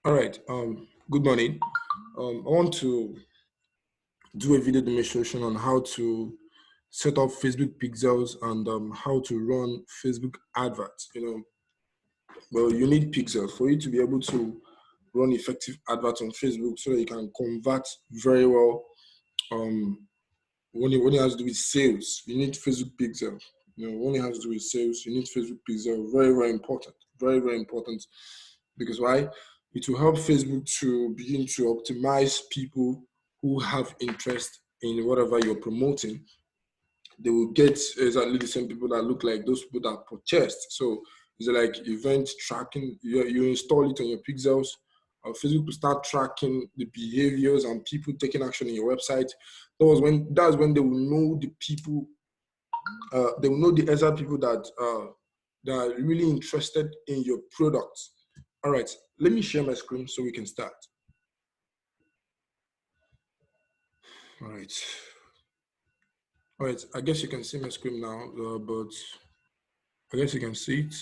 All right. Good morning. I want to do a video demonstration on how to set up Facebook pixels and how to run Facebook adverts. Well, you need pixels for you to be able to run effective adverts on Facebook so that you can convert very well. When it has to do with sales, you need Facebook pixel. When it has to do with sales, you need Facebook pixel. Very, very important. Very, very important. Because why? It will help Facebook to begin to optimize people who have interest in whatever you're promoting. They will get exactly the same people that look like those people that purchased. So it's like event tracking. You install it on your pixels. Facebook will start tracking the behaviors and people taking action in your website. That's when they will know the people. They will know the exact people that are really interested in your products. All right, let me share my screen so we can start. All right. All right, I guess you can see my screen now, but I guess you can see it.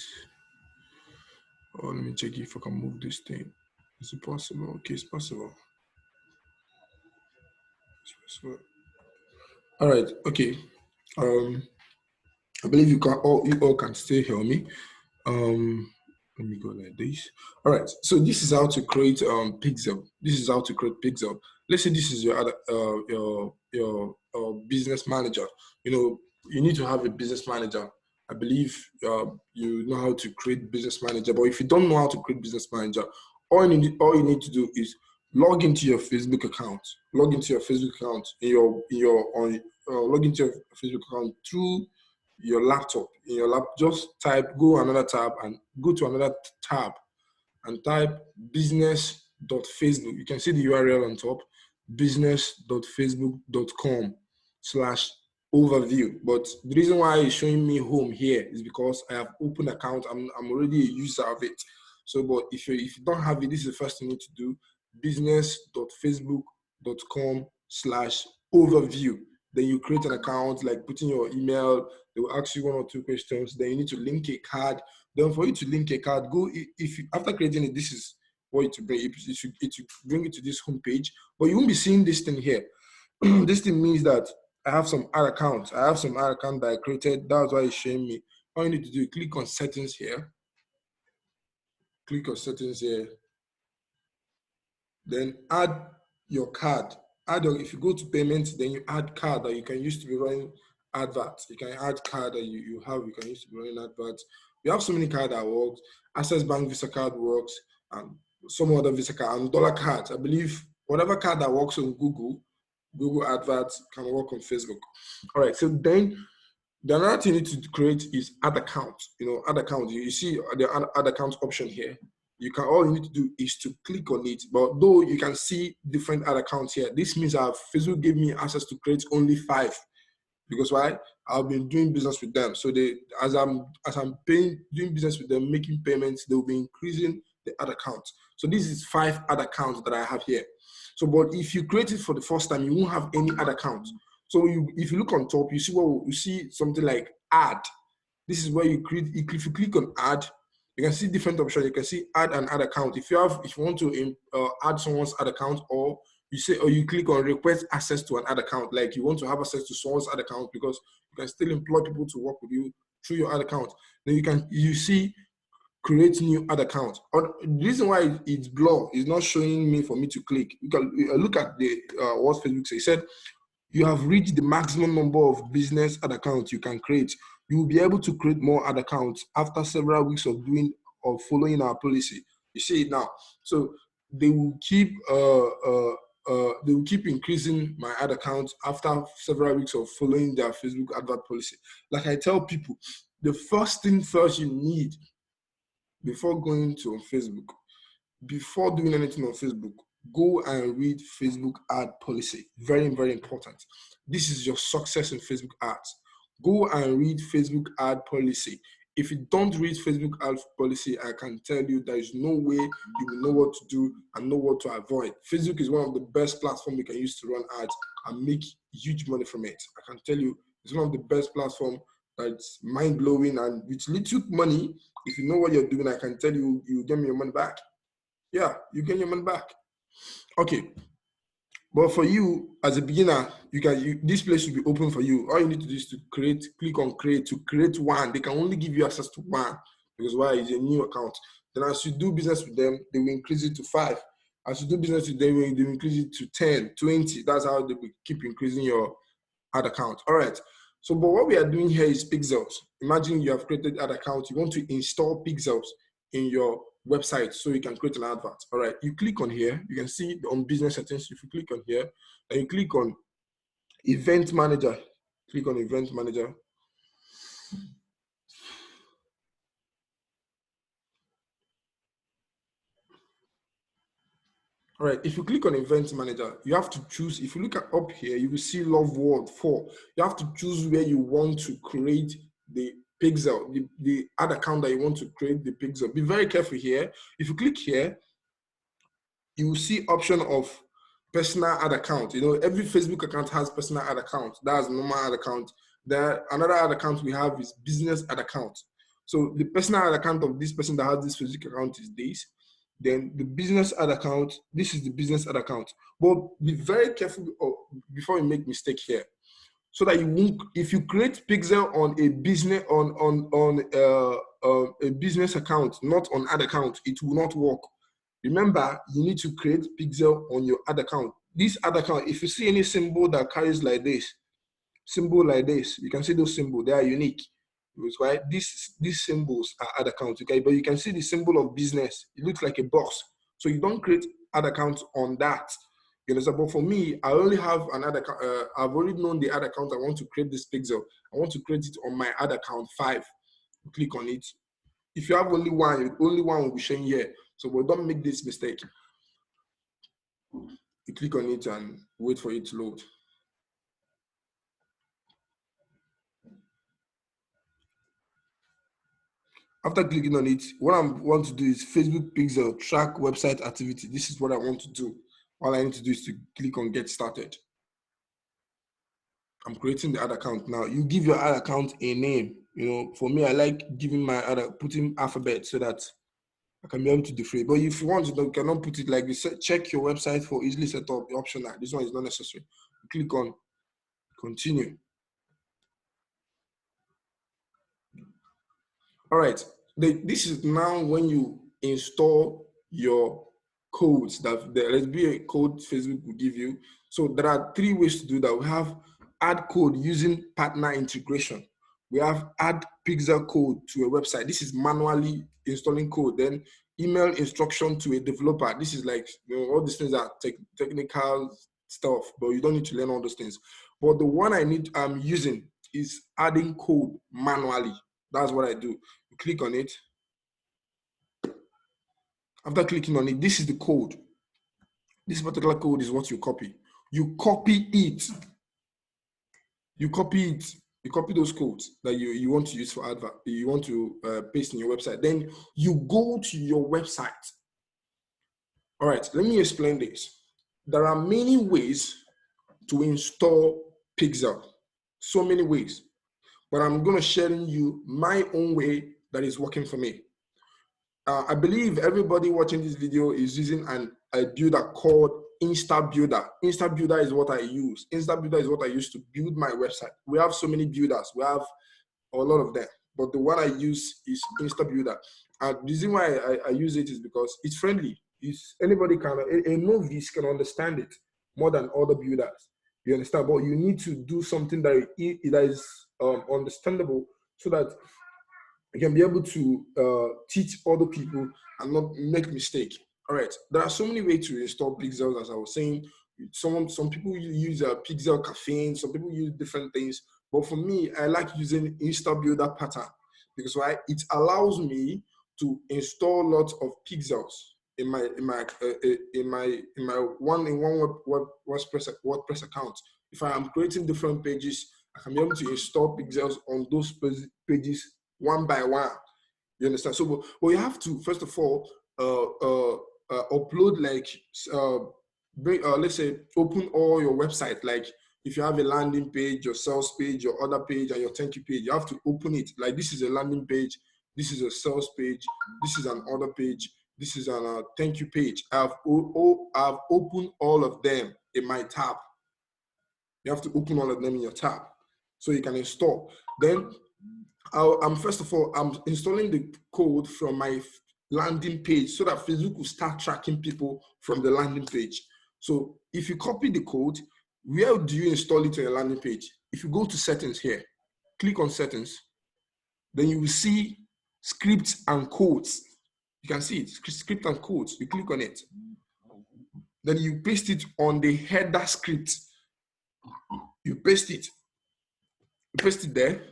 Oh, let me check if I can move this thing. Is it possible? Okay, it's possible. It's possible. All right, okay. I believe you all can still hear me. Let me go like this. All right, so this is how to create pixel. This is how to create pixel. Let's say this is your other your business manager. You need to have a business manager. I believe you know how to create business manager, but if you don't know how to create business manager, all you need to do is log into your Facebook account. Log into your Facebook account log into your Facebook account through your laptop. In your lap, just go another tab and go to another tab and type business.facebook. You can see the URL on top, business.facebook.com/overview. But the reason why it's showing me home here is because I have opened account. I'm already a user of it. So, but if you don't have it, this is the first thing you need to do, business.facebook.com/overview. Then you create an account, like put in your email. They will ask you one or two questions. Then you need to link a card. Then for you to link a card, after creating it, this is what it will bring. It should bring it to this homepage, but you won't be seeing this thing here. This thing means that I have some ad accounts. I have some ad account that I created. That's why it's showing me. All you need to do is click on settings here. Click on settings here. Then add your card. If you go to payments, then you add card that you can use to be running adverts. You can add card that you can use to be running adverts. We have so many cards that works. Access Bank Visa card works, and some other Visa card and dollar cards. I believe whatever card that works on Google adverts can work on Facebook. All right. So then the another thing you need to create is ad account. Ad account. You see the ad account option here. All you need to do is to click on it. But though you can see different ad accounts here, this means that Facebook gave me access to create only 5. Because why? I've been doing business with them. So as I'm doing business with them, making payments, they will be increasing the ad accounts. So this is 5 ad accounts that I have here. So, but if you create it for the first time, you won't have any ad accounts. So if you look on top, you see something like add. This is where you create. If you click on add, you can see different options. You can see add an ad account. If you want to add someone's ad account, or you click on request access to an ad account, like you want to have access to someone's ad account because you can still employ people to work with you through your ad account. Then you see create new ad account. Or the reason why it's blur is not showing me for me to click. You can look at the what Facebook says. It said you have reached the maximum number of business ad accounts you can create. You will be able to create more ad accounts after several weeks of following our policy. You see it now. So they will keep increasing my ad accounts after several weeks of following their Facebook advert policy. Like I tell people, the first thing first you need before going to Facebook, before doing anything on Facebook, go and read Facebook ad policy. Very, very important. This is your success in Facebook ads. Go and read Facebook ad policy. If you don't read Facebook ad policy, I can tell you there is no way you will know what to do and know what to avoid. Facebook is one of the best platforms you can use to run ads and make huge money from it. I can tell you it's one of the best platforms that's mind-blowing, and with little money, if you know what you're doing, I can tell you, you get me your money back. Yeah, you get your money back. Okay. But for you as a beginner, this place will be open for you. All you need to do is to click on create to create one. They can only give you access to one because why is a new account. Then as you do business with them, they will increase it to 5. As you do business with them, they will increase it to 10, 20. That's how they will keep increasing your ad account. All right. So, but what we are doing here is pixels. Imagine you have created ad account. You want to install pixels in your website so you can create an advert. All right. You click on here. You can see on business settings. If you click on here and you click on event manager, click on event manager. All right, if you click on Event Manager, you have to choose. If you look at up here, you will see Love World 4. You have to choose where you want to create the pixel, the ad account that you want to create the pixel. Be very careful here. If you click here, you will see option of personal ad account. You know, every Facebook account has personal ad account. That's normal ad account. Another ad account we have is business ad account. So the personal ad account of this person that has this Facebook account is this. Then the business ad account, this is the business ad account. But be very careful before you make mistake here, so that you won't. If you create pixel on a business a business account, not on ad account, it will not work. Remember, you need to create pixel on your ad account. This ad account, if you see any symbol that carries like this, symbol like this, you can see those symbols. They are unique. Because why these symbols are ad accounts, okay? But you can see the symbol of business. It looks like a box. So you don't create ad accounts on that. You understand? But for me, I only have an ad account. I've already known the ad account. I want to create this pixel. I want to create it on my ad account 5. You click on it. If you have only one will be showing here. So but don't make this mistake. You click on it and wait for it to load. After clicking on it, what I want to do is Facebook Pixel track website activity. This is what I want to do. All I need to do is to click on get started. I'm creating the ad account now. You give your ad account a name. You know, for me, I like giving my putting alphabet so that I can be able to differentiate. But if you want to, you cannot put it like this. Check your website for easily set up. Optional. This one is not necessary. Click on continue. All right. This is now when you install your codes that there's be a code Facebook will give you. So there are 3 ways to do that. We have add code using partner integration. We have add pixel code to a website. This is manually installing code. Then email instruction to a developer. This is like, you know, all these things are technical stuff, but you don't need to learn all those things. But the one I'm using is adding code manually. That's what I do. You click on it. After clicking on it, this is the code. This particular code is what you copy. You copy it. You copy it. You copy those codes that you want to use for advert. You want to paste in your website. Then you go to your website. All right, let me explain this. There are many ways to install Pixel. So many ways. But I'm going to share you my own way that is working for me. I believe everybody watching this video is using a builder called InstaBuilder. InstaBuilder is what I use. InstaBuilder is what I use to build my website. We have so many builders. We have a lot of them. But the one I use is InstaBuilder. And the reason why I use it is because it's friendly. Anybody can, a novice can understand it more than other builders. You understand? But you need to do something that is understandable so that you can be able to teach other people and not make mistake. All right, there are so many ways to install pixels, as I was saying. Some people use a pixel caffeine, some people use different things. But for me, I like using InstaBuilder pattern because why? It allows me to install lots of pixels in my one WordPress account. If I am creating different pages, I can be able to install pixels on those pages one by one. You understand? So, but you have to first of all upload like let's say open all your website. Like if you have a landing page, your sales page, your order page, and your thank you page, you have to open it. Like this is a landing page, this is a sales page, this is an order page, This is a thank you page. I've opened all of them in my tab. You have to open all of them in your tab so you can install. Then first of all, I'm installing the code from my landing page so that Facebook will start tracking people from the landing page. So if you copy the code, where do you install it on your landing page? If you go to settings here, click on settings, then you will see scripts and codes. You can see it, script and codes. You click on it. Then you paste it on the header script. You paste it. You paste it there.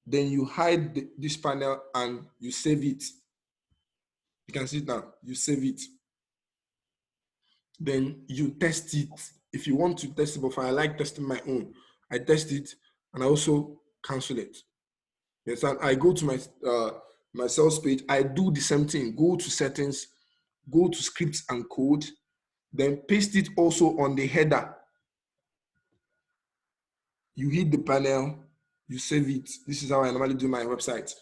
Then you hide this panel and you save it. You can see it now. You save it. Then you test it. If you want to test it, but I like testing my own, I test it and I also cancel it. Yes, and I go to my sales page. I do the same thing. Go to settings, go to scripts and code, then paste it also on the header. You hit the panel, you save it. This is how I normally do my website.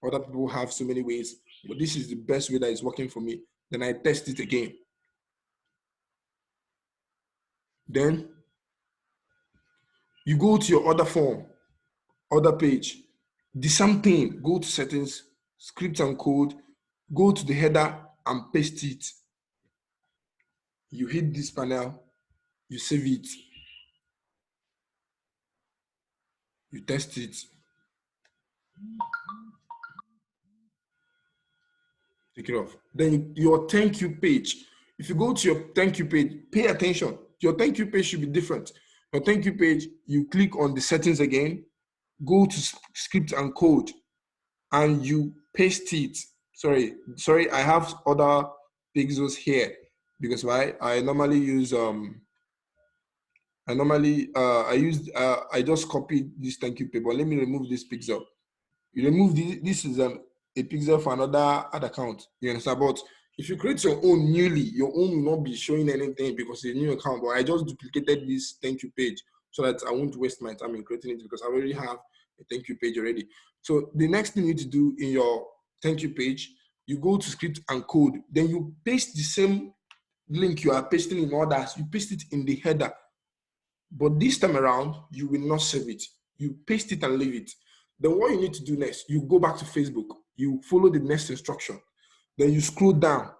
Other people have so many ways, but this is the best way that is working for me. Then I test it again. Then you go to your order form, order page. The same thing, go to settings, script and code, go to the header and paste it. You hit this panel, you save it, you test it, take it off. Then your thank you page. If you go to your thank you page, pay attention. Your thank you page should be different. Your thank you page, you click on the settings again, go to script and code, and you paste it. Sorry, I have other pixels here because why? I normally use I just copied this thank you page, but let me remove this pixel. You remove this is a pixel for another ad account. You understand? But if you create your own newly, your own will not be showing anything because it's a new account. But I just duplicated this thank you page so that I won't waste my time in creating it because I already have a thank you page already. So the next thing you need to do in your thank you page, you go to script and code. Then you paste the same link you are pasting in others. You paste it in the header. But this time around, you will not save it. You paste it and leave it. Then what you need to do next, you go back to Facebook. You follow the next instruction. Then you scroll down.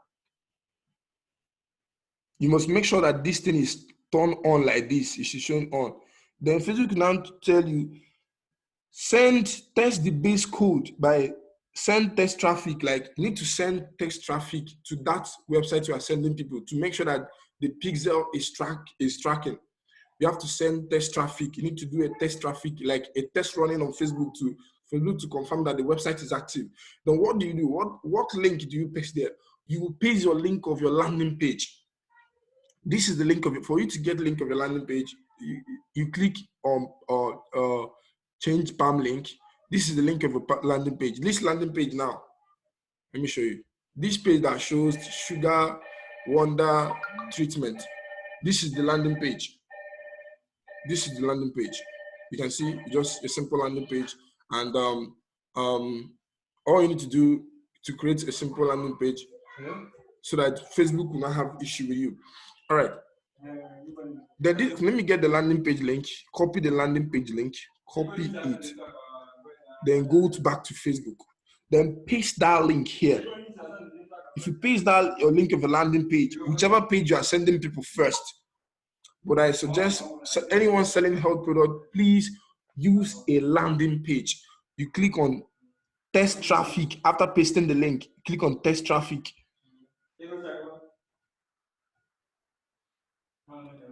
You must make sure that this thing is turned on like this. It is showing on. Then Facebook will now tell you, test the base code by send test traffic. Like you need to send test traffic to that website you are sending people to make sure that the pixel is tracking. You have to send test traffic. You need to do a test traffic, like a test running on Facebook for you to confirm that the website is active. Then what do you do? What link do you paste there? You will paste your link of your landing page. This is the link of it. For you to get the link of your landing page, you click on change PAM link. This is the link of a landing page. This landing page now, let me show you. This page that shows Sugar Wonder treatment. This is the landing page. This is the landing page. You can see just a simple landing page, and all you need to do to create a simple landing page so that Facebook will not have issue with you. All right. Then let me get the landing page link. Copy the landing page link. Copy it. Then go back to Facebook. Then paste that link here. If you paste that your link of the landing page, whichever page you are sending people first. But I suggest anyone selling health product, please use a landing page. You click on test traffic. After pasting the link, click on test traffic.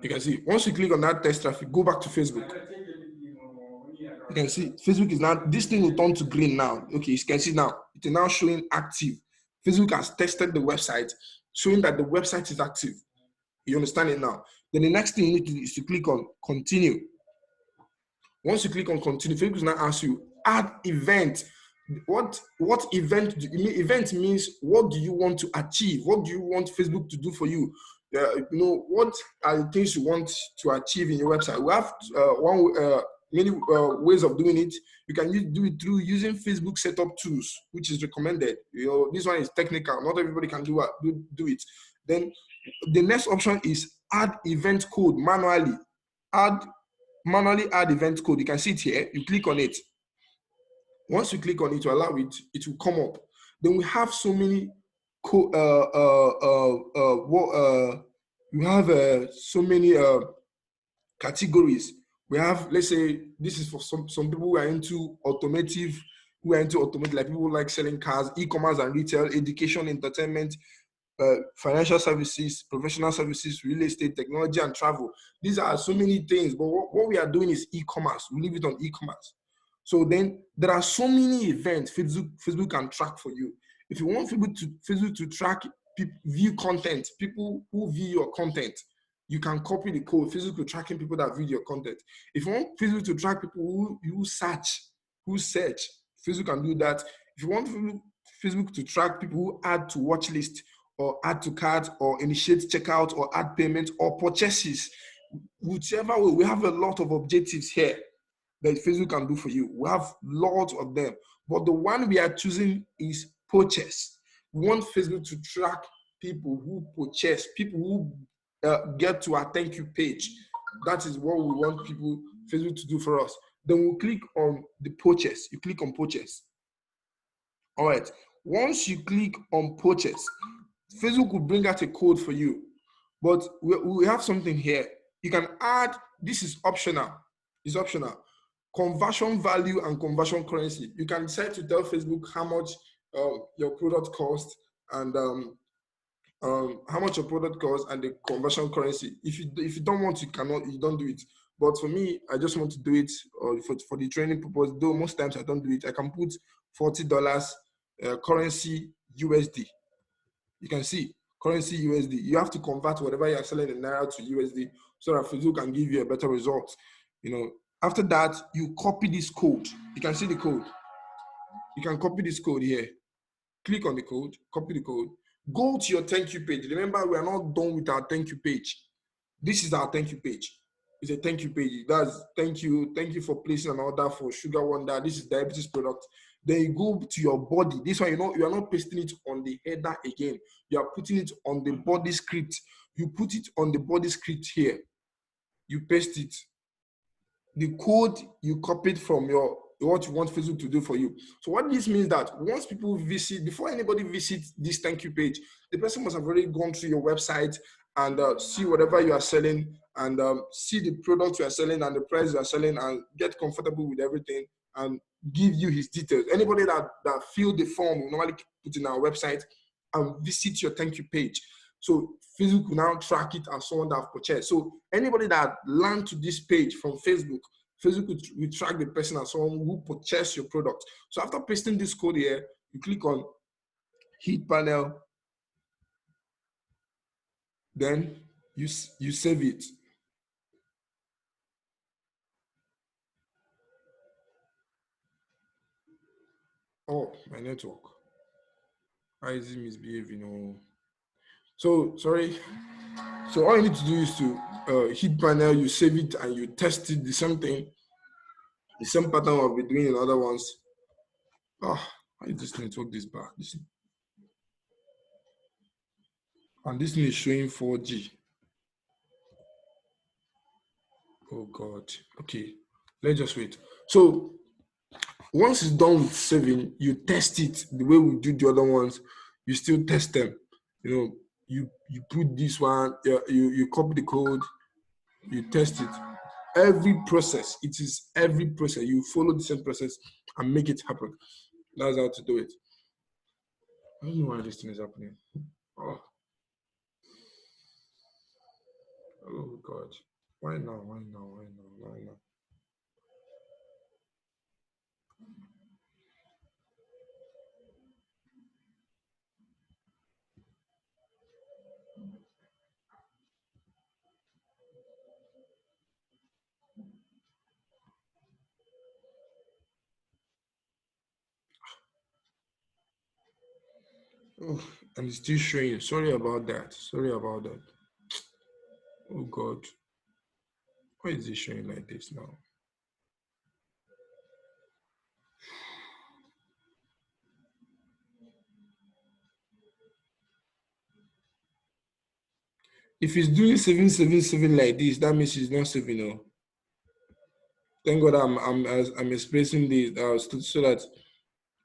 You can see, once you click on that test traffic, go back to Facebook. You can see Facebook is now, this thing will turn to green now. Okay, you can see now, it is now showing active. Facebook has tested the website, showing that the website is active. You understand it now? Then the next thing you need to do is to click on continue. Once you click on continue, Facebook will now ask you, add event. What event do you mean? Event means what do you want to achieve? What do you want Facebook to do for you? What are the things you want to achieve in your website? We have many ways of doing it. You can do it through using Facebook setup tools, which is recommended. This one is technical. Not everybody can do it. Then the next option is add event code manually. Manually add event code. You can see it here. You click on it. Once you click on it to allow it, it will come up. Then we have so many we have so many categories. We have, let's say, this is for some people who are into automotive, like people who like selling cars, e-commerce and retail, education, entertainment, financial services, professional services, real estate, technology, and travel. These are so many things, but what we are doing is e-commerce. We leave it on e-commerce. So then there are so many events Facebook can track for you. If you want Facebook to track view content, people who view your content, you can copy the code. Facebook will tracking people that view your content. If you want Facebook to track people who search, Facebook can do that. If you want Facebook to track people who add to watch list, or add to cart, or initiate checkout, or add payment, or purchases, whichever way, we have a lot of objectives here that Facebook can do for you. We have lots of them, but the one we are choosing is purchase. We want Facebook to track people who purchase, people who get to our thank you page. That is what we want Facebook to do for us. Then we'll click on the purchase. You click on purchase. All right. Once you click on purchase, Facebook will bring out a code for you. But we have something here. You can add, this is optional. It's optional. Conversion value and conversion currency. You can decide to tell Facebook how much your product costs and how much your product costs and the conversion currency. If you don't want, you don't do it. But for me, I just want to do it for the training purpose. Though most times I don't do it. I can put $40 currency USD. You can see currency USD. You have to convert whatever you are selling in Naira to USD so that Facebook can give you a better result. After that, you copy this code. You can see the code. You can copy this code here. Click on the code, copy the code. Go to your thank you page. Remember, we are not done with our thank you page. This is our thank you page. It's a thank you page. That's thank you for placing an order for Sugar Wonder. This is diabetes product. Then you go to your body. This one, you are not pasting it on the header again. You are putting it on the body script. You put it on the body script here. You paste it. The code you copied from what you want Facebook to do for you. So what this means that once people visit, before anybody visits this thank you page, the person must have already gone through your website and see whatever you are selling and see the product you are selling and the price you are selling and get comfortable with everything and give you his details. Anybody that fill the form will normally put in our website and visit your thank you page. So Facebook will now track it as someone that have purchased. So anybody that land to this page from Facebook will track the person as someone who purchased your product. So after pasting this code here, you click on Heat Panel, then you save it. Oh, my network. Why is it misbehaving? So sorry. So all you need to do is to Heat Panel, you save it and you test it, the same thing. The same pattern I'll be doing in other ones. Why is this network this bad? And this thing is showing 4G. Oh God. Okay. Let's just wait. So once it's done with saving, you test it the way we do the other ones. You still test them. You put this one, you copy the code, you test it. Every process, you follow the same process and make it happen. That's how to do it. I don't know why this thing is happening. Oh God. Why now? Oh, and it's still showing. Sorry about that. Oh God. Why is it showing like this now? If it's doing 777 like this, that means it's not saving. No. Thank God I'm expressing this so that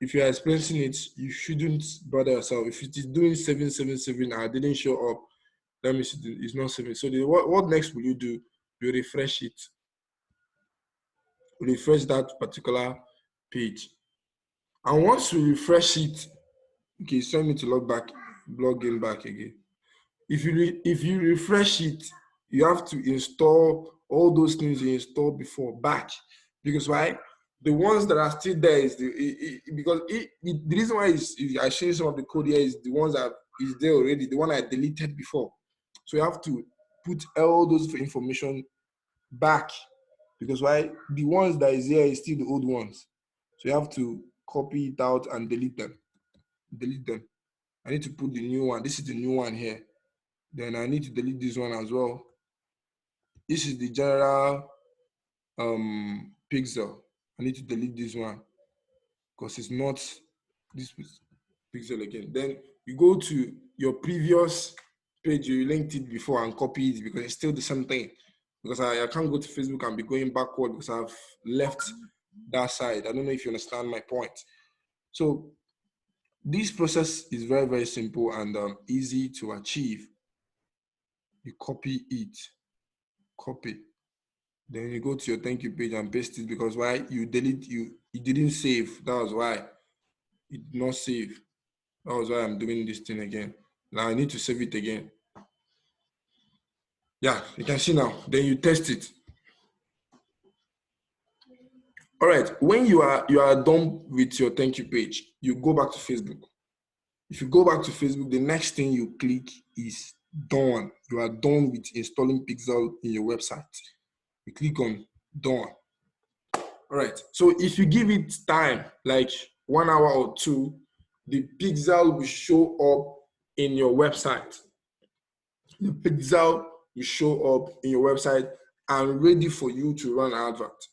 if you are experiencing it, you shouldn't bother yourself. If it is doing 777 and I didn't show up, that means it's not saving. So what next will you do? You refresh it. Refresh that particular page. And once you refresh it, okay, send me to log in back again. If you refresh it, you have to install all those things you installed before back. Because why? The ones that are still there is the reason why I changed some of the code here is the ones that is there already, the one I deleted before. So you have to put all those information back, because why? The ones that is here is still the old ones. So you have to copy it out and delete them. Delete them. I need to put the new one. This is the new one here. Then I need to delete this one as well. This is the general pixel. I need to delete this one because it's not this pixel again. Then you go to your previous page you linked it before and copy it, because it's still the same thing. Because I can't go to Facebook and be going backward because I've left that side. I don't know if you understand my point. So this process is very, very simple and easy to achieve. You copy it, copy. Then you go to your thank you page and paste it, because why? You delete, you didn't save. That was why. It did not save. That was why I'm doing this thing again. Now I need to save it again. Yeah, you can see now. Then you test it. All right, when you are done with your thank you page, you go back to Facebook. If you go back to Facebook, the next thing you click is done. You are done with installing Pixel in your website. You click on done. All right, so if you give it time, like 1 hour or 2, the Pixel will show up in your website. The Pixel will show up in your website and ready for you to run an advert.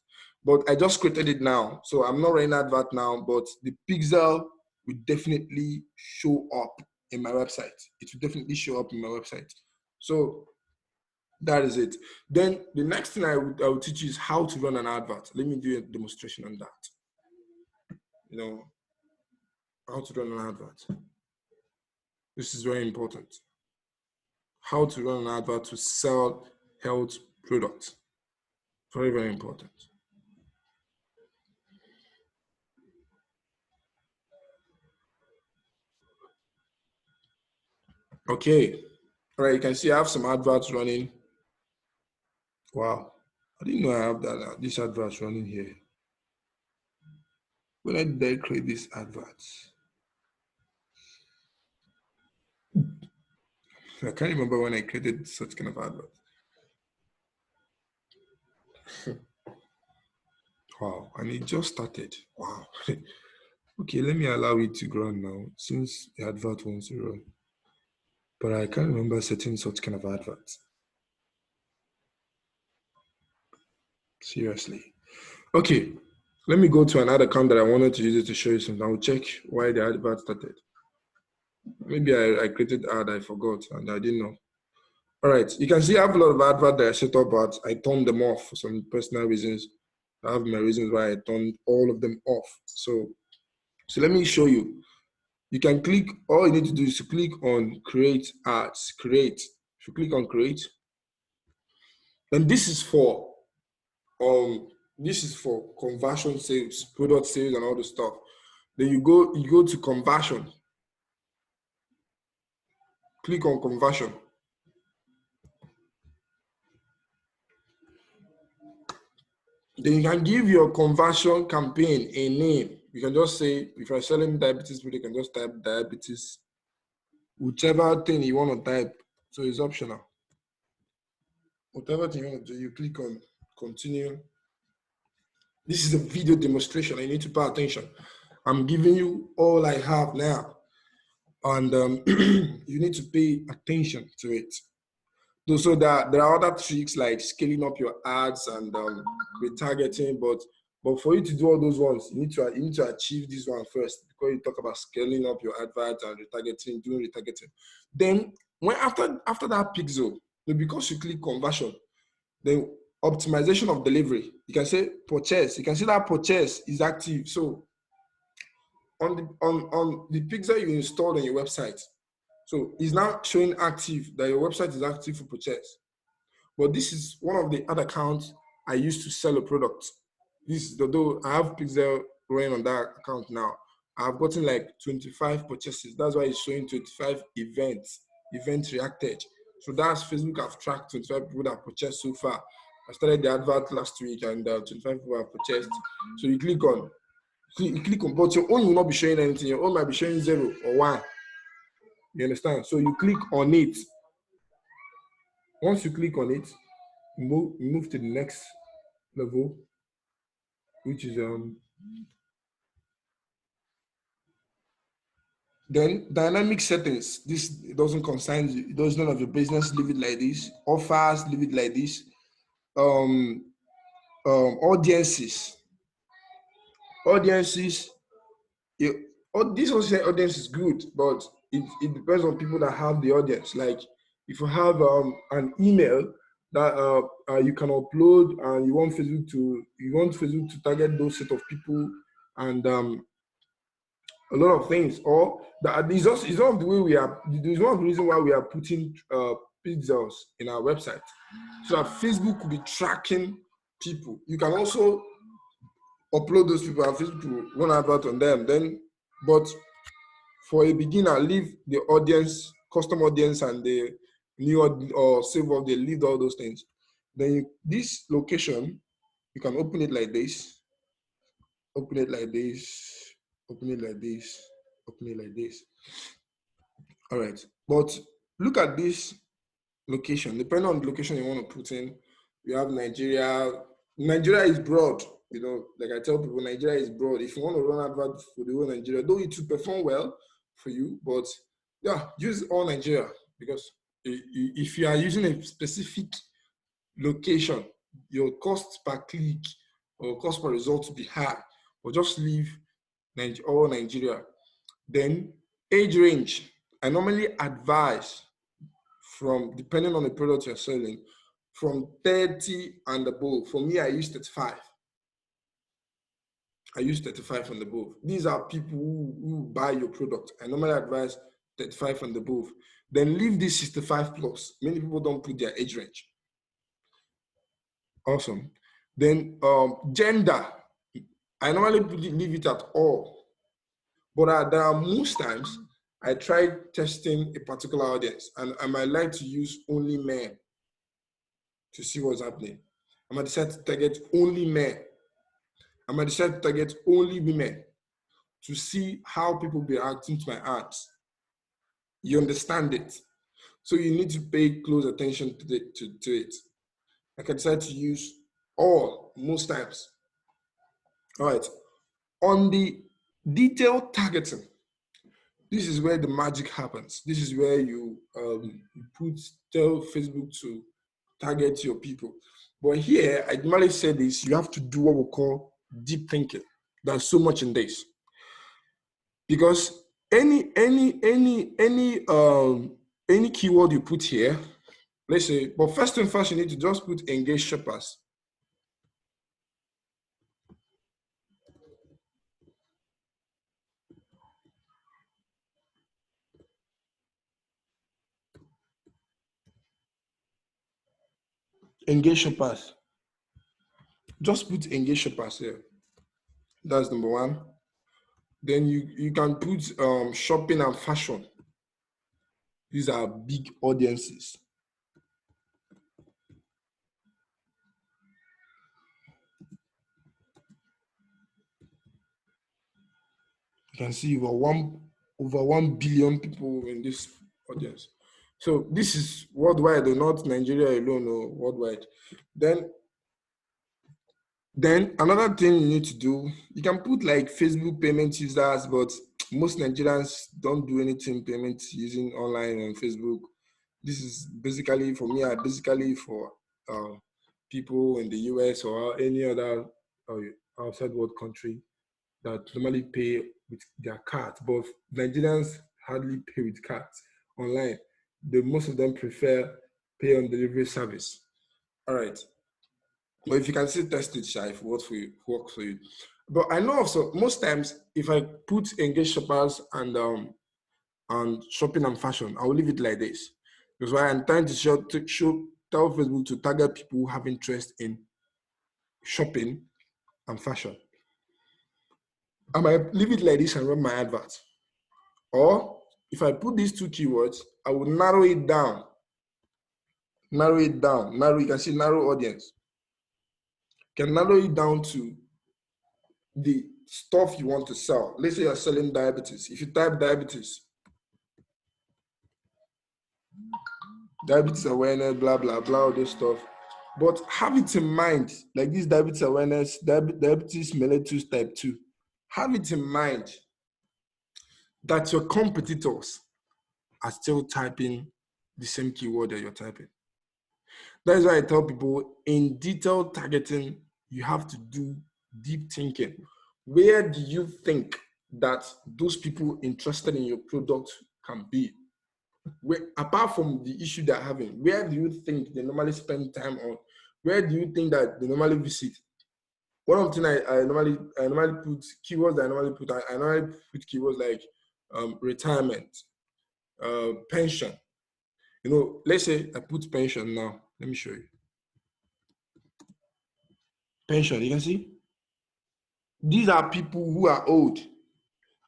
But I just created it now, so I'm not running advert now, but the Pixel will definitely show up in my website. It will definitely show up in my website. So that is it. Then the next thing I will teach you is how to run an advert. Let me do a demonstration on that. You know, how to run an advert. This is very important. How to run an advert to sell health products. Very, very important. Okay. All right, you can see I have some adverts running. Wow. I didn't know I have this adverts running here. When did I create these adverts? I can't remember when I created such kind of advert. Wow, and it just started. Wow. Okay, let me allow it to run now, since the advert wants to run. But I can't remember setting such kind of adverts. Seriously. Okay, let me go to another account that I wanted to use it to show you something. I'll check why the advert started. Maybe I created ad, I forgot, and I didn't know. All right, you can see I have a lot of adverts that I set up, but I turned them off for some personal reasons. I have my reasons why I turned all of them off. So let me show you. You can click, all you need to do is to click on create ads, create. If you click on create, then this is for conversion sales, product sales, and all the stuff. Then you go to conversion. Click on conversion. Then you can give your conversion campaign a name. You can just say, if you're selling diabetes food, you can just type diabetes, whichever thing you want to type. So it's optional. Whatever thing you want to do, you click on continue. This is a video demonstration. I need to pay attention. I'm giving you all I have now. And you need to pay attention to it. So there are other tricks like scaling up your ads and retargeting, but for you to do all those ones, you need to achieve this one first, because you talk about scaling up your adverts and retargeting, doing retargeting. Then after that pixel, No, because you click conversion, then optimization of delivery. You can say purchase. You can see that purchase is active. So on the pixel you installed on your website, so it's now showing active, that your website is active for purchase. But this is one of the other accounts I used to sell a product. This, although I have pixel running on that account now, I've gotten like 25 purchases. That's why it's showing 25 events reacted. So that's Facebook have tracked 25 people that purchased so far. I started the advert last week and 25 people have purchased. So you click on, but your own will not be showing anything. Your own might be showing 0 or 1. You understand? So you click on it. Once you click on it, move to the next level, which is then dynamic settings. This doesn't concern you. It does none of your business. Leave it like this. Offers, leave it like this. Audiences. This also audience is good, but it depends on people that have the audience. Like if you have an email that you can upload and you want Facebook to target those set of people and a lot of things, or that is also is one of the way we are. There's one of the reasons why we are putting pixels in our website, so that Facebook will be tracking people. You can also upload those people and Facebook will run advert on them. Then, but for a beginner, leave the audience, custom audience, and the new or save of the leave all those things. Then this location, you can open it like this, open it like this, open it like this, open it like this. All right, but look at this location. Depending on the location you want to put in, you have Nigeria. Nigeria is broad. You know, like I tell people, Nigeria is broad. If you want to run advert for the whole Nigeria, though it will perform well for you, but yeah, use all Nigeria, because if you are using a specific location, your cost per click or cost per result will be high. But just leave all Nigeria. Then age range. I normally advise, from depending on the product you're selling, from 30 and above. For me, I use 35. I use 35 and above. These are people who buy your product. I normally advise 35 and above. Then leave this 65 plus. Many people don't put their age range. Awesome. Then gender. I normally leave it at all. But there are most times I try testing a particular audience, and I might like to use only men to see what's happening. I might decide to target only men. I might decide to target only women to see how people be reacting to my ads. You understand it? So you need to pay close attention to it. I can decide to use all most times. All right. On the detailed targeting, this is where the magic happens. This is where you tell Facebook to target your people. But here, I normally say this, you have to do what we call deep thinking. There's so much in this. Because any keyword you put here, let's say, but first and first, you need to just put engage shoppers. Engage shoppers. Just put engage shoppers here. That's number one. Then you can put shopping and fashion. These are big audiences. You can see over 1 billion people in this audience. So this is worldwide, not Nigeria alone, or worldwide. Then another thing you need to do, you can put like Facebook payment users, but most Nigerians don't do anything payments using online on Facebook. This is basically for me, basically for people in the US or any other outside world country that normally pay with their cards, but Nigerians hardly pay with cards online. Most of them prefer pay on delivery service. All right. But if you can still test it, Sha, if it works for you. But I know also most times if I put engage shoppers and shopping and fashion, I will leave it like this. Because why I'm trying to tell Facebook to target people who have interest in shopping and fashion. I might leave it like this and run my advert. Or if I put these two keywords, I will narrow it down. Narrow, you can see narrow audience. You can narrow it down to the stuff you want to sell. Let's say you're selling diabetes. If you type diabetes awareness, blah, blah, blah, all this stuff. But have it in mind, like this diabetes awareness, diabetes mellitus type 2. Have it in mind that your competitors are still typing the same keyword that you're typing. That is why I tell people in detailed targeting, you have to do deep thinking. Where do you think that those people interested in your product can be? Apart from the issue they're having, where do you think they normally spend time on? Where do you think that they normally visit? One of the things I normally put keywords. I normally put keywords like retirement, pension. You know, let's say I put pension now. Let me show you. Pension. You can see these are people who are old,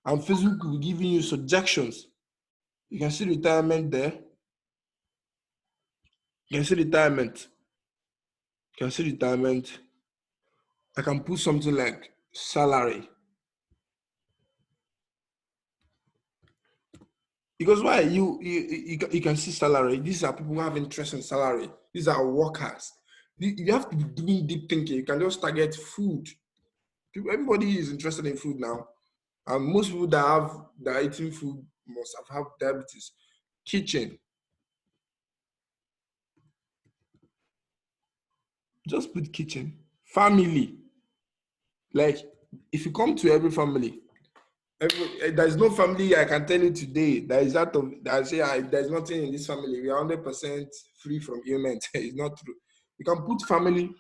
and Facebook will be giving you suggestions. You can see retirement there. You can see retirement. You can see retirement. I can put something like salary. Because why? You can see salary. These are people who have interest in salary. These are workers. You have to be doing deep thinking. You can just target food. Everybody is interested in food now. And most people that are eating food must have diabetes. Kitchen. Just put kitchen. Family. Like, if you come to every family, there's no family I can tell you today that is out of that say there's nothing in this family. We are 100% free from ailment. It's not true. You can put family.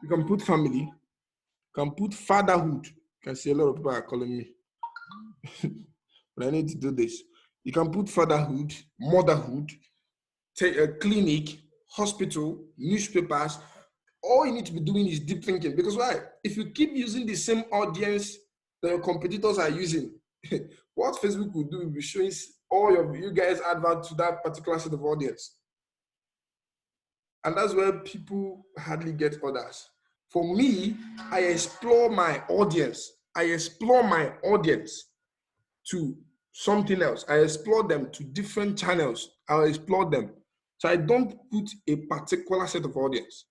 You can put family. You can put fatherhood. You can see a lot of people are calling me, but I need to do this. You can put fatherhood, motherhood, take a clinic, hospital, newspapers. All you need to be doing is deep thinking. Because why? If you keep using the same audience that your competitors are using, what Facebook will do will be showing all you guys advert to that particular set of audience. And that's where people hardly get orders. For me, I explore my audience. I explore my audience to something else. I explore them to different channels. I'll explore them. So I don't put a particular set of audience.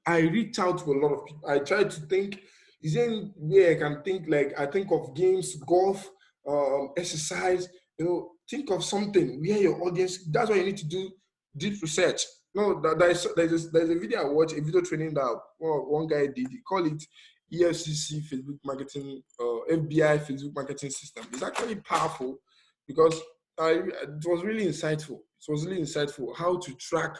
I reach out to a lot of people. I try to think, is there any way I can think, like I think of games, golf, exercise, think of something where your audience, that's why you need to do deep research. No, there's a video I watched, a video training that one guy did. He called it EFCC Facebook marketing, FBI Facebook marketing system. It's actually powerful because it was really insightful. It was really insightful how to track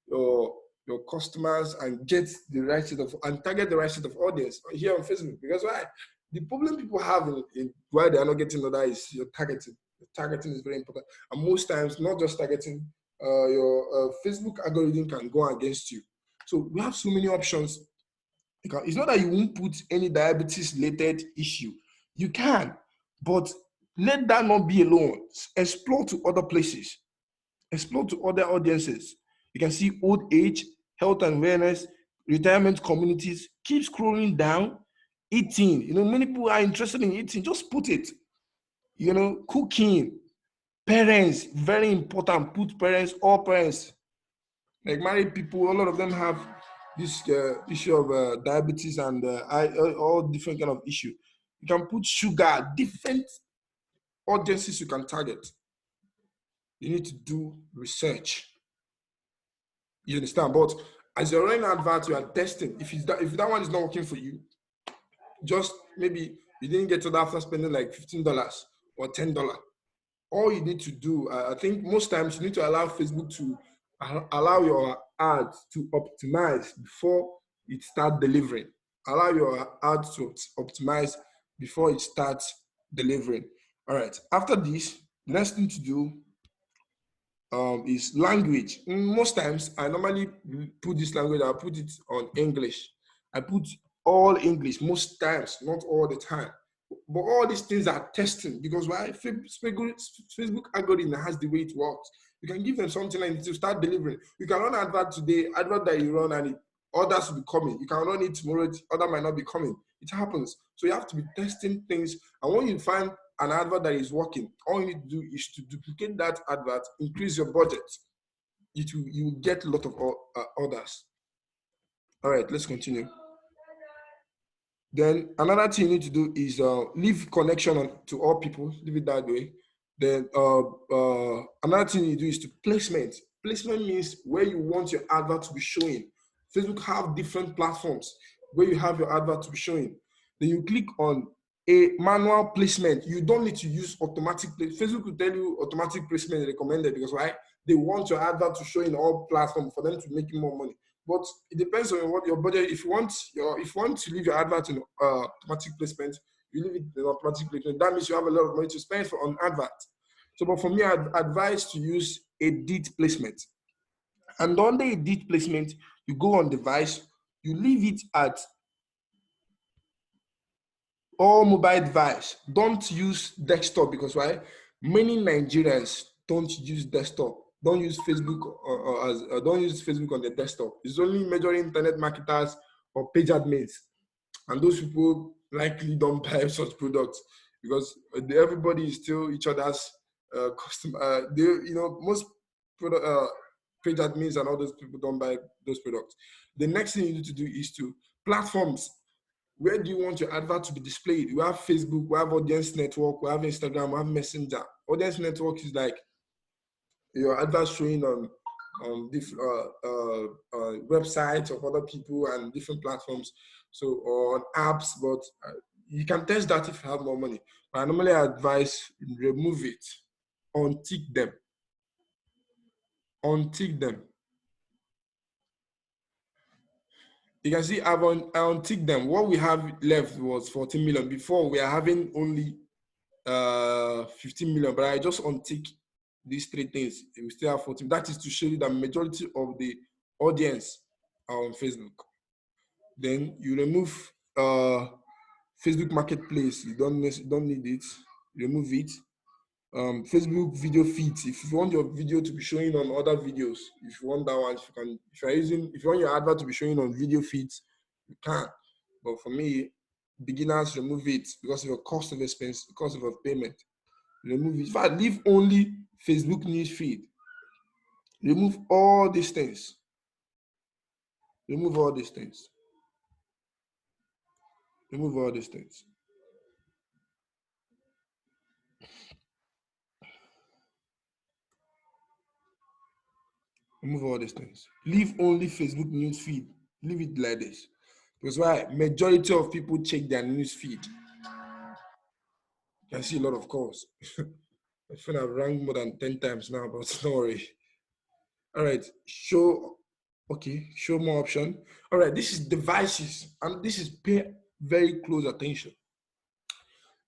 your customers and get the right set of and target the right set of audience here on Facebook. Because why? The problem people have in why they are not getting order is your targeting. The targeting is very important, and most times not just targeting. Your Facebook algorithm can go against you. So we have so many options. It's not that you won't put any diabetes related issue. You can, but let that not be alone. Explore to other places. Explore to other audiences. You can see old age, health and wellness, retirement communities. Keep scrolling down. Eating. Many people are interested in eating. Just put it. Cooking. Parents, very important. Put parents, all parents. Like married people, a lot of them have this issue of diabetes and all different kind of issue. You can put sugar, different audiences you can target. You need to do research. You understand? But as you're running advert, you are testing. If that one is not working for you, just maybe you didn't get to that after spending like $15 or $10. all you need to do, I think most times you need to allow Facebook to allow your ads to optimize before it start delivering. Allow your ads to optimize before it starts delivering. All right. After this, the next thing to do is language. Most times, I normally put this language, I put it on English. I put all English most times, not all the time. But all these things are testing because why? Facebook algorithm has the way it works. You can give them something and it will start delivering. You can run advert today, advert that you run and others will be coming. You can run it tomorrow, other might not be coming. It happens. So you have to be testing things. And when you find an advert that is working, all you need to do is to duplicate that advert, increase your budget. You will get a lot of orders. All right, let's continue. Then another thing you need to do is leave connection to all people, leave it that way. Then another thing you do is to placement. Placement means where you want your advert to be showing. Facebook have different platforms where you have your advert to be showing. Then you click on a manual placement. You don't need to use automatic placement. Facebook will tell you automatic placement is recommended because why? They want your advert to show in all platforms for them to make you more money. But it depends on what your budget. If you want to leave your advert in automatic placement, you leave it in automatic placement. That means you have a lot of money to spend on advert. So, but for me, I'd advise to use edit placement. And under edit placement, you go on device, you leave it at all mobile device. Don't use desktop because why? Many Nigerians don't use desktop. Don't use Facebook don't use Facebook on the desktop. It's only major internet marketers or page admins, and those people likely don't buy such products because everybody is still each other's customer. Most product page admins and all those people don't buy those products. The next thing you need to do is to platforms. Where do you want your advert to be displayed? We have Facebook, we have Audience Network, we have Instagram, we have Messenger. Audience Network is like your advert showing on different websites of other people and different platforms, so or on apps. But you can test that if you have more money. But I normally advise remove it, untick them, untick them. You can see I've unticked them. What we have left was 14 million. Before we are having only 15 million, but I just untick these three things. We still have 14. That is to show you that majority of the audience are on Facebook. Then you remove Facebook Marketplace. You don't need it. Remove it. Facebook video feeds. If you want your video to be showing on other videos, if you want that one, if you want your advert to be showing on video feeds, you can. But for me, beginners, remove it because of your cost of expense, cost of payment. Remove it. In fact, leave only Facebook news feed. Remove all these things. Remove all these things. Remove all these things. Remove all these things. Leave only Facebook news feed. Leave it like this. Because why? Majority of people check their news feed. I see a lot of calls. My phone have rang more than 10 times now, but don't worry. All right, show more option. All right, this is devices, and this is pay very close attention.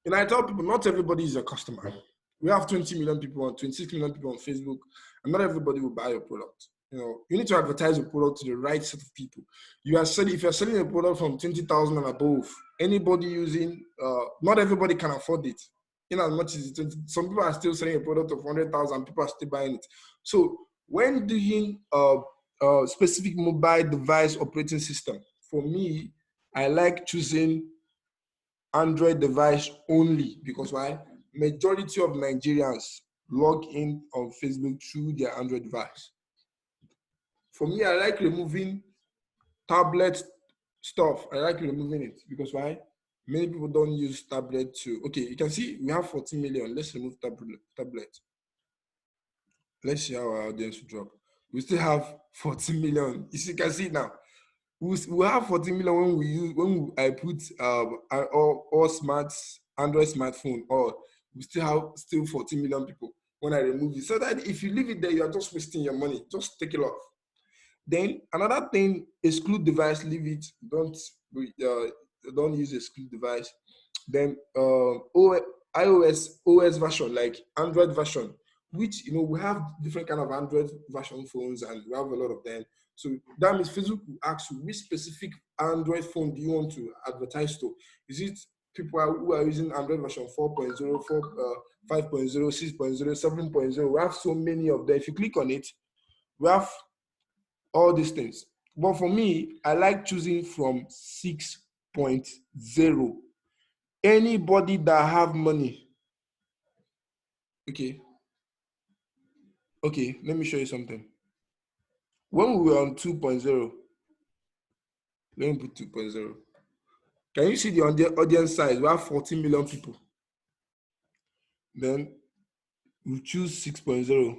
And I tell people, not everybody is a customer. We have 20 million people on 26 million people on Facebook, and not everybody will buy your product. You need to advertise your product to the right set of people. If you're selling a product from 20,000 and above, anybody using, not everybody can afford it. In as much as some people are still selling a product of 100,000, people are still buying it. So when doing specific mobile device operating system, for me, I like choosing Android device only because why? Majority of Nigerians log in on Facebook through their Android device. For me, I like removing tablet stuff. I like removing it because why? Many people don't use tablet to. Okay, you can see we have 14 million. Let's remove tablet. Let's see how our audience will drop. We still have 14 million. You can see now. We have 14 million I put all smart Android smartphone, or we still have 14 million people when I remove it. So that if you leave it there, you are just wasting your money. Just take it off. Then another thing, exclude device, leave it. Don't use exclude device. Then iOS OS version, like Android version, which we have different kind of Android version phones, and we have a lot of them. So that means Facebook will ask you, which specific Android phone do you want to advertise to? Is it people who are using Android version 4.0, 5.0, 6.0, 7.0? We have so many of them. If you click on it, we have all these things. But for me, I like choosing from 6.0. Anybody that have money. Okay, let me show you something. When we were on 2.0, let me put 2.0. Can you see the audience size? We have 14 million people. Then we choose 6.0.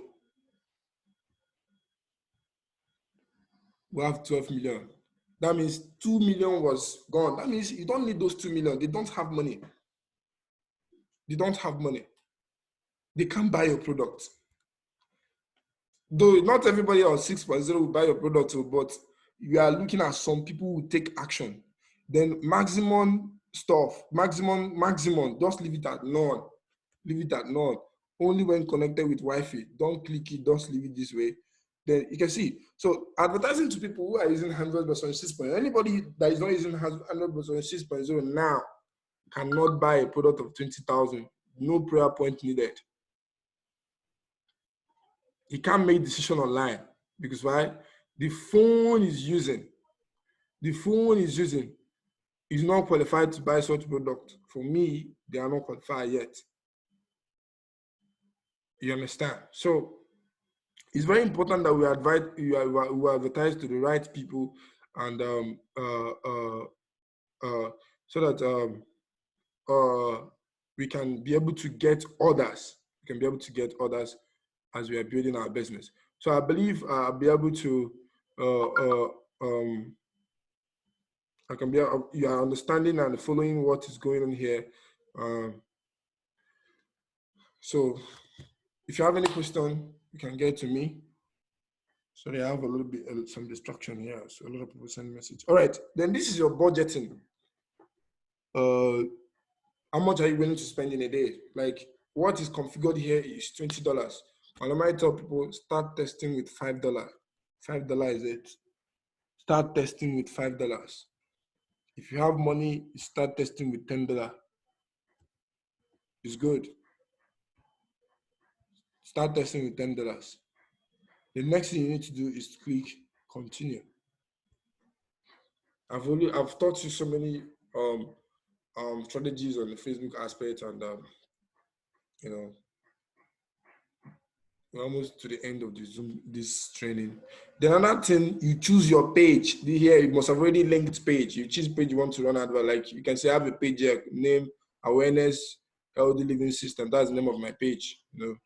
We have 12 million. That means 2 million was gone. That means you don't need those 2 million. They don't have money. They don't have money. They can't buy your product. Though not everybody on 6.0 will buy your product, but you are looking at some people who take action. Then maximum stuff, maximum, just leave it at none. Leave it at none. Only when connected with Wi-Fi. Don't click it, just leave it this way. Then you can see. So advertising to people who are using Android version 6.0, anybody that is not using Android version 6.0 now cannot buy a product of 20,000. No prayer point needed. He can't make decision online because why? The phone is using is not qualified to buy such product. For me, they are not qualified yet. You understand? So it's very important that we advertise to the right people, and so that we can be able to get orders. We can be able to get orders as we are building our business. So I believe I'll be able to you are understanding and following what is going on here. So if you have any question, you can get to me. Sorry, I have a little bit some distraction here. So a lot of people send message. All right, then this is your budgeting. How much are you willing to spend in a day? Like what is configured here is $20. And I might tell people start testing with $5. $5 is it. Start testing with $5. If you have money, start testing with $10. It's good. Start testing with $10. The next thing you need to do is to click continue. I've taught you so many strategies on the Facebook aspect, and we're almost to the end of this training. The another thing, you choose your page. Here you must have already linked page. You choose page you want to run advert. Like you can say I have a page here, name awareness healthy living system. That's the name of my page. Then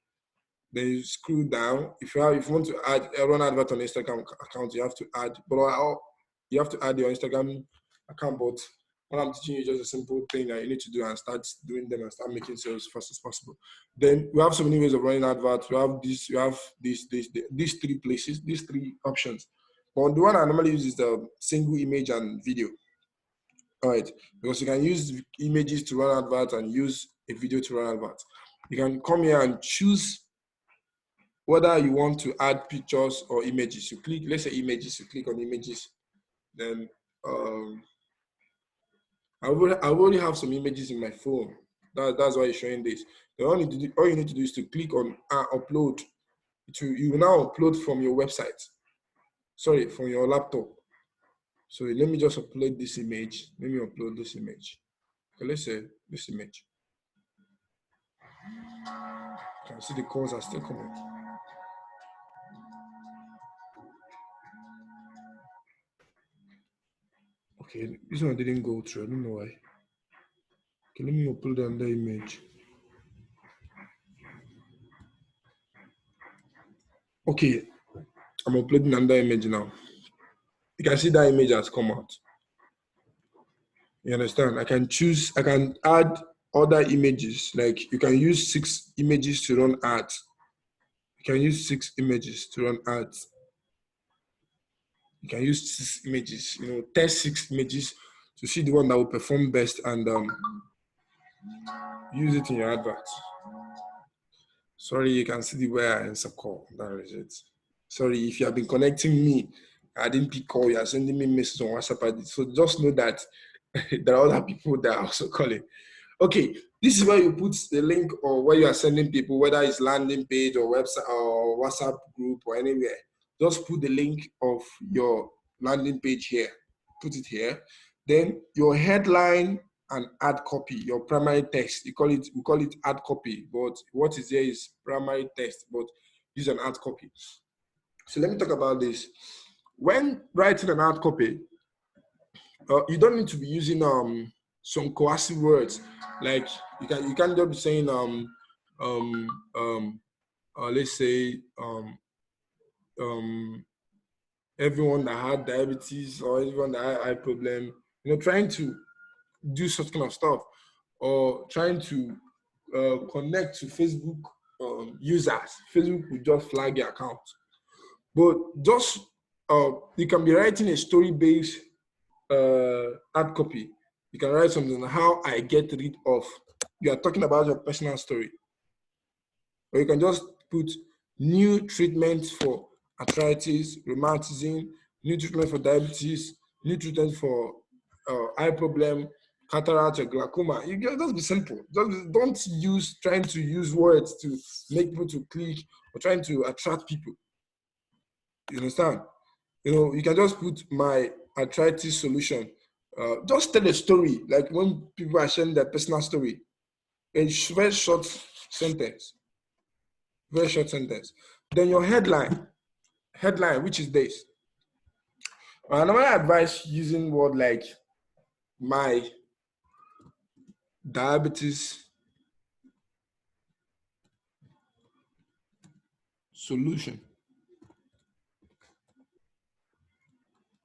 you scroll down. If you want to run advert on Instagram account, you have to add. But you have to add your Instagram account. But what I'm teaching you is just a simple thing that you need to do and start doing them and start making sales as fast as possible. Then we have so many ways of running adverts. We have these three places, these three options. But the one I normally use is the single image and video. All right, because you can use images to run adverts and use a video to run adverts. You can come here and choose whether you want to add pictures or images. You click, let's say images, you click on images. Then I already have some images in my phone. That's why it's showing this. All you need to do is to click on upload. You will now upload from your website. Sorry, from your laptop. So let me just upload this image. Let me upload this image. Okay, let's say this image. You can see the calls are still coming. Okay, this one didn't go through. I don't know why. Okay, let me upload another image. Okay, I'm uploading another image now. You can see that image has come out. You understand? I can choose, I can add other images. Like you can use 6 images to run ads. You can use 6 images to run ads. You can use 6 images, test 6 images to see the one that will perform best and use it in your advert. Sorry, you can see the way I answer call. That is it. Sorry, if you have been connecting me, I didn't pick call, you are sending me messages on WhatsApp. So just know that there are other people that are also calling. Okay, this is where you put the link or where you are sending people, whether it's landing page or website or WhatsApp group or anywhere. Just put the link of your landing page here. Put it here. Then your headline and ad copy, your primary text. We call it ad copy, but what is here is primary text, but use an ad copy. So let me talk about this. When writing an ad copy, you don't need to be using some coercive words. Like you can't just be saying let's say everyone that had diabetes or everyone that had eye problem, trying to do such kind of stuff, or trying to connect to Facebook users. Facebook will just flag your account. But just you can be writing a story-based ad copy. You can write something, how I get rid of. You are talking about your personal story. Or you can just put new treatments for arthritis, rheumatism, new treatment for diabetes, new treatment for eye problem, cataract or glaucoma. You can just be simple. Just don't use trying to use words to make people to click or trying to attract people. You understand? You can just put my arthritis solution. Just tell a story, like when people are sharing their personal story. A very short sentence. Very short sentence. Then your headline, which is this. I normally advise using word like my diabetes solution.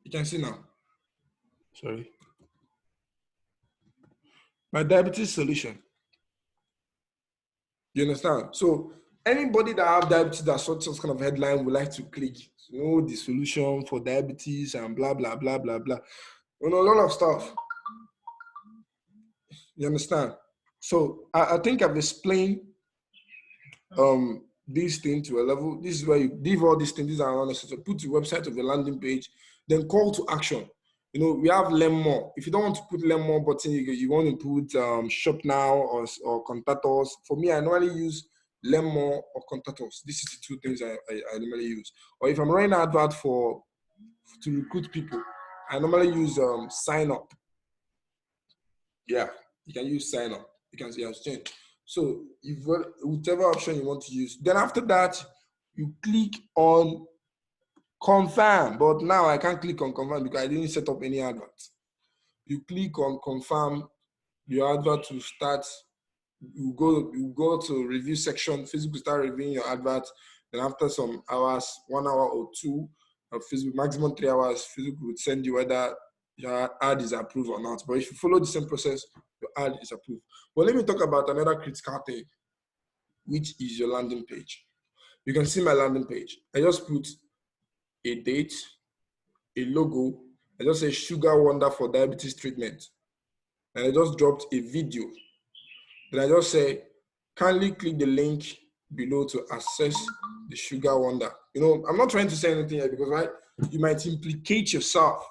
You can see now. Sorry. My diabetes solution. You understand? So anybody that have diabetes that such kind of headline would like to click, the solution for diabetes and blah, blah, blah, blah, blah. A lot of stuff. You understand? So I think I've explained these things to a level. This is where you give all these things. These are unnecessary. So put the website of the landing page, then call to action. We have learn more. If you don't want to put learn more button, you want to put shop now or contact us. For me, I normally use learn more or contact us. This is the 2 things I normally use. Or if I'm running an advert to recruit people, I normally use sign up. Yeah, you can use sign up. You can see exchange. So whichever option you want to use. Then after that, you click on confirm. But now I can't click on confirm because I didn't set up any advert. You click on confirm your advert to start. You go to review section. Facebook will start reviewing your advert. Then after some hours, 1 hour or 2 of Facebook, maximum 3 hours, Facebook will send you whether your ad is approved or not. But if you follow the same process, your ad is approved. But let me talk about another critical thing, which is your landing page. You can see my landing page. I just put a date, a logo. I just say Sugar Wonder for diabetes treatment. And I just dropped a video. Then I just say, kindly click the link below to access the Sugar Wonder. I'm not trying to say anything here because you might implicate yourself.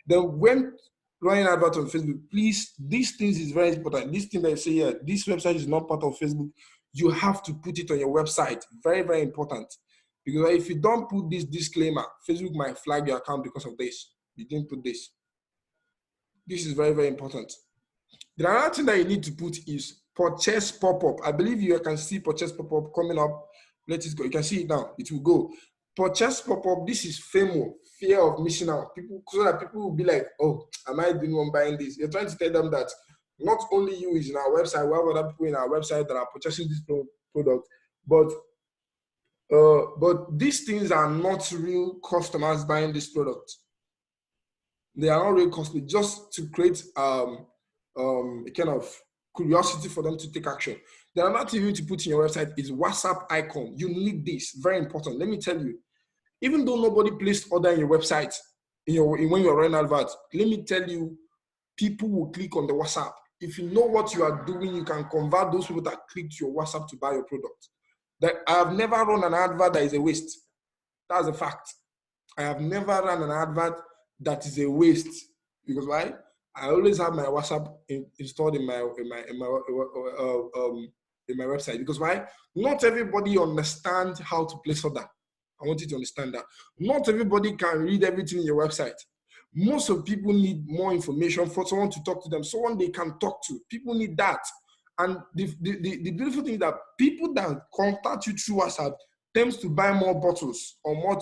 Then when running advert on Facebook, please, these things is very important. This thing that I say here, this website is not part of Facebook. You have to put it on your website. Very, very important. Because if you don't put this disclaimer, Facebook might flag your account because of this. You didn't put this. This is very, very important. The other thing that you need to put is purchase pop-up. I believe you can see purchase pop-up coming up. Let it go. You can see it now. It will go. Purchase pop-up. This is FOMO, fear of missing out. So that people will be like, oh, am I the one buying this? You're trying to tell them that not only you is in our website, we have other people in our website that are purchasing this product, but these things are not real customers buying this product. They are not real customers, just to create a kind of curiosity for them to take action. The another thing you need to put in your website is WhatsApp icon. You need this, very important. Let me tell you, even though nobody placed order in your website, when you're running adverts, let me tell you, people will click on the WhatsApp. If you know what you are doing, you can convert those people that clicked your WhatsApp to buy your product. That I have never run an advert that is a waste. That's a fact. I have never run an advert that is a waste. Because why? I always have my WhatsApp installed in my website. Because why? Not everybody understands how to place order. I want you to understand that. Not everybody can read everything in your website. Most of people need more information for someone to talk to them, someone they can talk to. People need that. And the beautiful thing is that people that contact you through WhatsApp tends to buy more bottles or more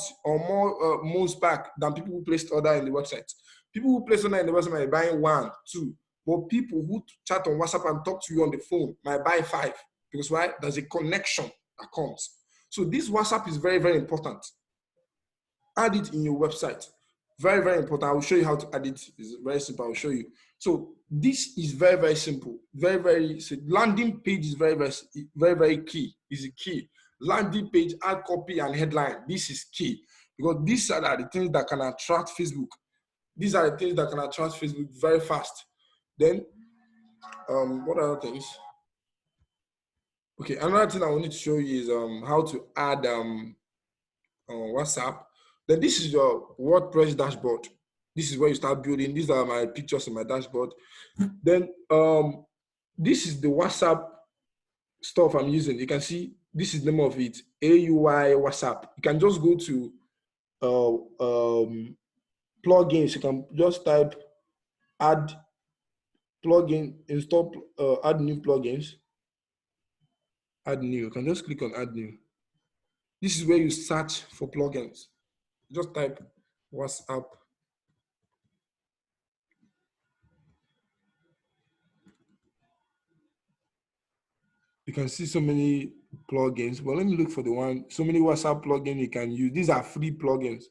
mouse pack than people who placed order in the website. People who place order in the website might buy 1, 2, but people who chat on WhatsApp and talk to you on the phone might buy 5. Because why? There's a connection that comes. So this WhatsApp is very, very important. Add it in your website. Very, very important. I will show you how to add it. It's very simple. I'll show you. So this is very, very simple. Very, very landing page is very, very, very, very key. Is a key. Landing page, add copy and headline. This is key because these are the things that can attract Facebook. These are the things that can attract Facebook very fast. Then, what other things? Okay, another thing I wanted to show you is how to add WhatsApp. Then this is your WordPress dashboard. This is where you start building. These are my pictures in my dashboard. Then this is the WhatsApp stuff I'm using. You can see this is the name of it, AUI WhatsApp. You can just go to plugins. You can just type add plugin, install, add new plugins. Add new. You can just click on add new. This is where you search for plugins. Just type WhatsApp. You can see so many plugins, but let me look for the one. So many WhatsApp plugins you can use. These are free plugins.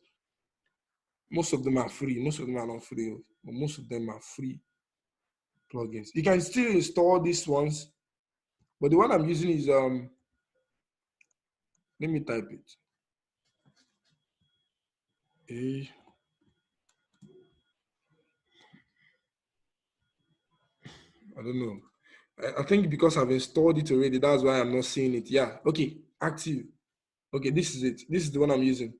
Most of them are free. Most of them are not free, but most of them are free plugins. You can still install these ones, but the one I'm using is let me type it. I don't know. I think because I've installed it already, that's why I'm not seeing it. Yeah. Okay. Active. Okay. This is it. This is the one I'm using.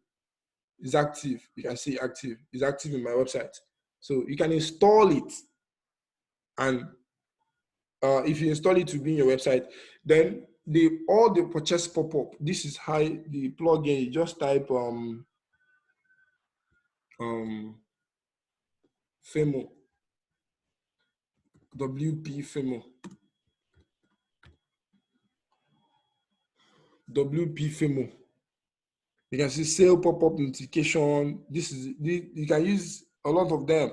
It's active. You can see active. It's active in my website. So you can install it, and if you install it to be in your website, then all the purchase pop up. This is how the plugin. You just type Femo, WP Femo, WP Femo. You can see sale pop-up notification. You can use a lot of them.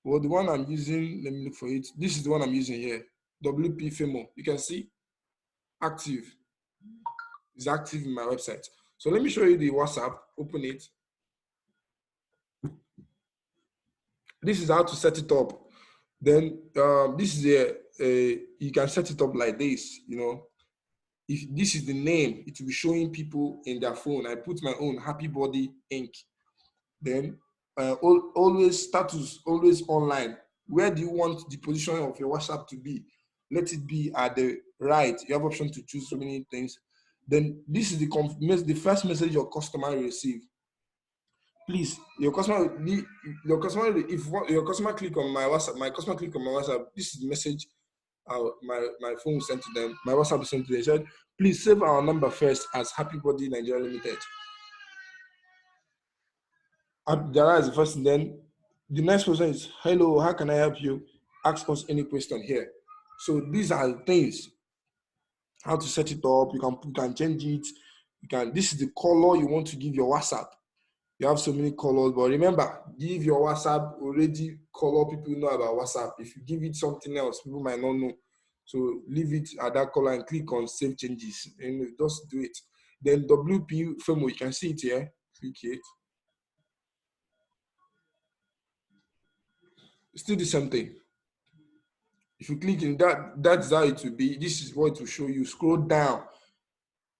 Well, the one I'm using, let me look for it. This is the one I'm using here, WP Femo. You can see active. It's active in my website. So let me show you the WhatsApp. Open it. This is how to set it up. Then this is you can set it up like this. You know, if this is the name, it will be showing people in their phone. I put my own Happy Body Inc. Then always status, always online. Where do you want the position of your WhatsApp to be? Let it be at the right. You have option to choose so many things. Then this is the first message your customer will receive. Please, if your customer click on my WhatsApp, this is the message my phone sent to them, my WhatsApp sent to them. It said, please save our number first as Happy Body Nigeria Limited. That is the first, and then the next person is, hello, how can I help you? Ask us any question here. So these are the things, how to set it up. You can change it. This is the color you want to give your WhatsApp. You have so many colors, but remember, give your WhatsApp already color people know about WhatsApp. If you give it something else, people might not know. So leave it at that color and click on save changes and just do it. Then WP Femo, you can see it here. Click it. Still the same thing. If you click in that, that's how it will be. This is what it will show you. Scroll down.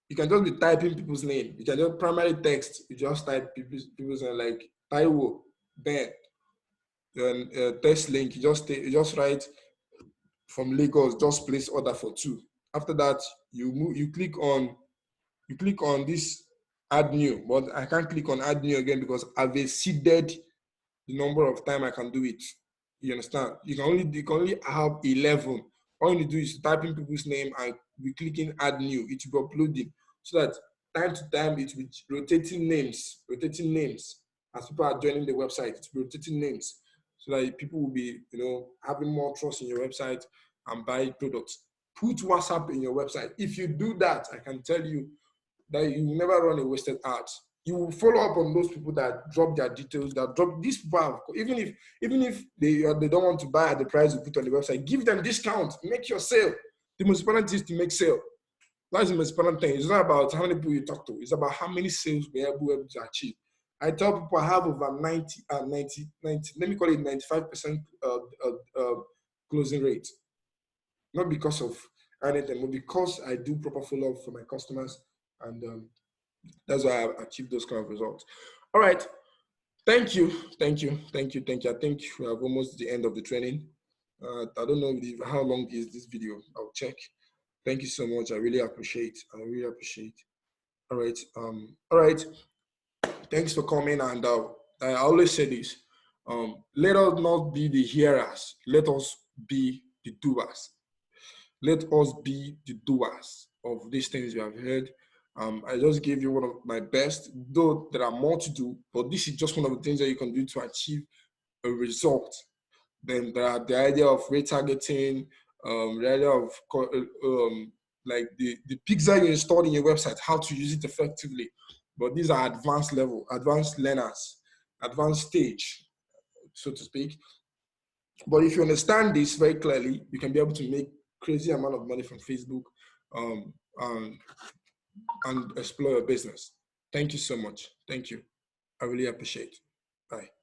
You can just be typing people's name. You can just primary text. You just type people's name like Taiwo, Ben, and test link. You just write from Lagos. Just place order for 2. After that, you click on this add new, but I can't click on add new again because I've exceeded the number of time I can do it. You understand? You can only have 11. All you need to do is type in people's name and be clicking add new. It will be uploading so that time to time it will be rotating names as people are joining the website. It will be rotating names so that people will be, having more trust in your website and buy products. Put WhatsApp in your website. If you do that, I can tell you that you will never run a wasted ad. You will follow up on those people that drop their details, that drop these people. Even if they don't want to buy at the price you put on the website, give them discount, make your sale. The most important thing is to make sale. That's the most important thing. It's not about how many people you talk to. It's about how many sales we're able to achieve. I tell people I have over 90, let me call it 95% closing rate. Not because of anything, but because I do proper follow-up for my customers, and that's why I achieved those kind of results. All right. Thank you. I think we have almost the end of the training. I don't know how long is this video. I'll check. Thank you so much. I really appreciate. All right. All right. Thanks for coming. And I always say this. Let us not be the hearers. Let us be the doers. Let us be the doers of these things we have heard. I just gave you one of my best, though there are more to do, but this is just one of the things that you can do to achieve a result. Then there are the idea of retargeting, the idea of like the pixel you installed in your website, how to use it effectively. But these are advanced learners, advanced stage, so to speak. But if you understand this very clearly, you can be able to make crazy amount of money from Facebook and explore your business. Thank you so much. Thank you. I really appreciate it. Bye.